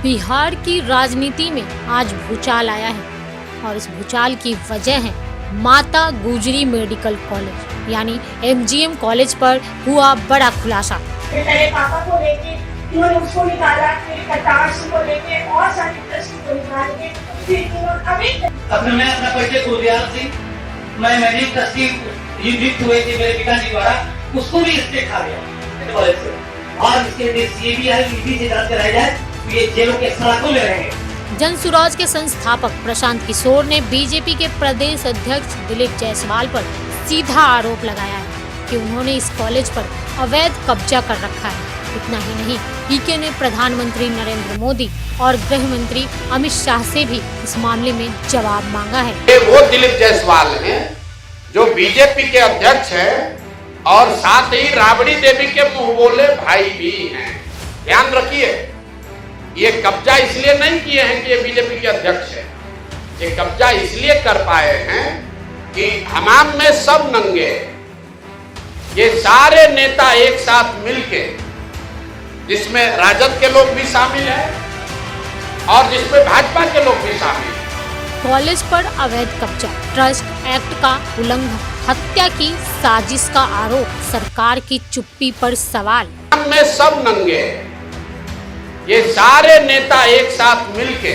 बिहार की राजनीति में आज भूचाल आया है और इस भूचाल की वजह है माता गुजरी मेडिकल कॉलेज यानी एमजीएम कॉलेज पर हुआ बड़ा खुलासा। मेरे पापा को लेके इन्होंने उसको निकाला, मेरे कटार्स को लेके और सारी ट्रस्ट को निकाल के फिर इन्होंने अभी मैं अपना पैसे खो दिया थी। मैं मेरी ट्रस्टी नियुक्त हुए थे मेरे पिताजी द्वारा, उसको भी इसने खा लिया कॉलेज से। और इसके लिए सीबीआई ईडी से जांच कराई जाए तो ये जेलों के सलाखों में रहेंगे। जनसुराज के संस्थापक प्रशांत किशोर ने बीजेपी के प्रदेश अध्यक्ष दिलीप जायसवाल पर सीधा आरोप लगाया है कि उन्होंने इस कॉलेज पर अवैध कब्जा कर रखा है। इतना ही नहीं, पीके ने प्रधानमंत्री नरेंद्र मोदी और गृह मंत्री अमित शाह से भी इस मामले में जवाब मांगा है। ये वो दिलीप जायसवाल हैं जो बीजेपी के अध्यक्ष हैं और साथ ही राबड़ी देवी के मुंह बोले भाई भी हैं। ध्यान रखिए, ये कब्जा इसलिए नहीं किए हैं कि ये बीजेपी के अध्यक्ष हैं। ये कब्जा इसलिए कर पाए हैं कि हमाम में सब नंगे, ये सारे नेता एक साथ मिलके, जिसमें राजद के लोग भी शामिल हैं और जिसमें भाजपा के लोग भी शामिल हैं। कॉलेज पर अवैध कब्जा, ट्रस्ट एक्ट का उल्लंघन, हत्या की साजिश का आरोप, सरकार की चुप्पी पर सवाल। हमाम में सब नंगे, ये सारे नेता एक साथ मिलके,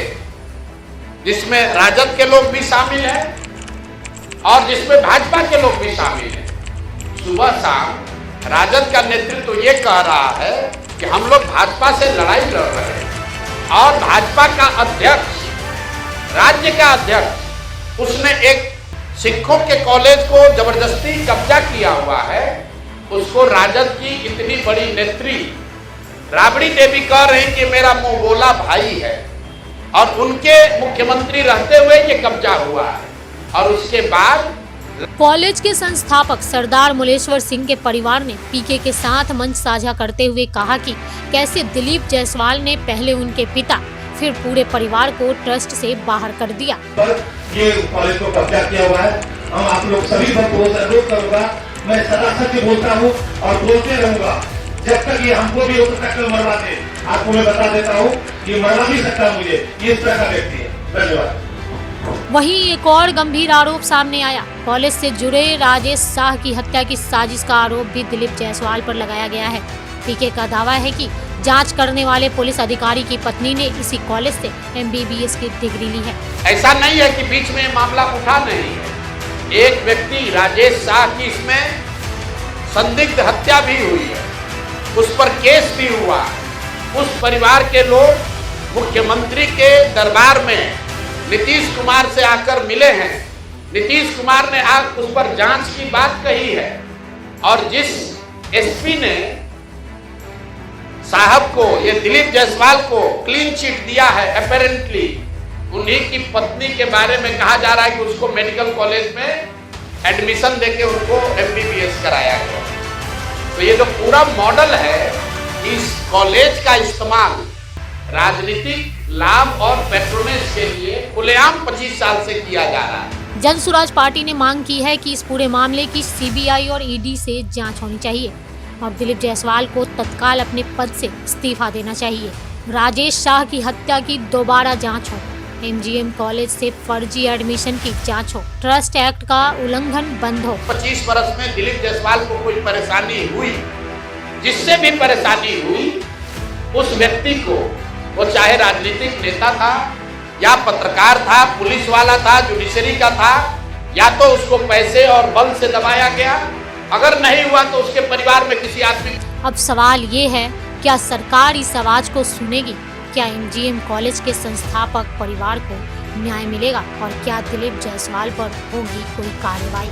जिसमें राजद के लोग भी शामिल हैं और जिसमें भाजपा के लोग भी शामिल हैं। सुबह शाम राजद का नेतृत्व ये कह रहा है कि हम लोग भाजपा से लड़ाई लड़ रहे हैं और भाजपा का अध्यक्ष, राज्य का अध्यक्ष, उसने एक सिखों के कॉलेज को जबरदस्ती कब्जा किया हुआ है। उसको राजद की इतनी बड़ी नेत्री राबड़ी देवी कह रही कि मेरा मुंह बोला भाई है और उनके मुख्यमंत्री रहते हुए ये कब्जा हुआ है। और उसके बाद कॉलेज के संस्थापक सरदार मुलेश्वर सिंह के परिवार ने पीके के साथ मंच साझा करते हुए कहा कि कैसे दिलीप जायसवाल ने पहले उनके पिता फिर पूरे परिवार को ट्रस्ट से बाहर कर दिया। ये कॉलेज को कब्जा किया हुआ है। हम आप लोग सभी भक्तों से अनुरोध करूंगा, मैं सदा सत्य बोलता हूँ और बोलते रहूंगा जब तक ये हमको भी हो सकता है मरवा दे। आपको मैं बता देता हूँ कि मरवा नहीं सकता मुझे, ये इस तरह का व्यक्ति है। धन्यवाद। वहीं एक और गंभीर आरोप सामने आया। कॉलेज से जुड़े राजेश शाह की हत्या की साजिश का आरोप भी दिलीप जायसवाल पर लगाया गया है। पीके का दावा है कि जांच करने वाले पुलिस अधिकारी की पत्नी ने इसी कॉलेज से MBBS की डिग्री ली है। ऐसा नहीं है कि बीच में मामला उठा नहीं है। एक व्यक्ति राजेश शाह की इसमें संदिग्ध हत्या भी हुई है, उस पर केस भी हुआ। उस परिवार के लोग मुख्यमंत्री के दरबार में नीतीश कुमार से आकर मिले हैं। नीतीश कुमार ने उस पर जांच की बात कही है और जिस एसपी ने साहब को, ये दिलीप जायसवाल को क्लीन चिट दिया है, अपेरेंटली उन्हीं की पत्नी के बारे में कहा जा रहा है कि उसको मेडिकल कॉलेज में एडमिशन देके उनको MBBS कराया गया। तो ये जो पूरा मॉडल है, इस कॉलेज का इस्तेमाल राजनीतिक लाभ और पैट्रोनेज के लिए खुलेआम 25 साल से किया जा रहा है। जनसुराज पार्टी ने मांग की है कि इस पूरे मामले की CBI और ED से जांच होनी चाहिए और दिलीप जायसवाल को तत्काल अपने पद से इस्तीफा देना चाहिए। राजेश शाह की हत्या की दोबारा जांच हो, MGM कॉलेज से फर्जी एडमिशन की जांच हो, ट्रस्ट एक्ट का उल्लंघन बंद हो। 25 वर्ष में दिलीप जायसवाल को कोई परेशानी हुई, जिससे भी परेशानी हुई, उस व्यक्ति को, वो चाहे राजनीतिक नेता था या पत्रकार था, पुलिस वाला था, जुडिशरी का था, या तो उसको पैसे और बल से दबाया गया। अगर नहीं हुआ तो उसके परिवार में किसी आदमी। अब सवाल ये है, क्या सरकार इस आवाज को सुनेगी? क्या MGM कॉलेज के संस्थापक परिवार को न्याय मिलेगा और क्या दिलीप जायसवाल पर होगी कोई कार्रवाई?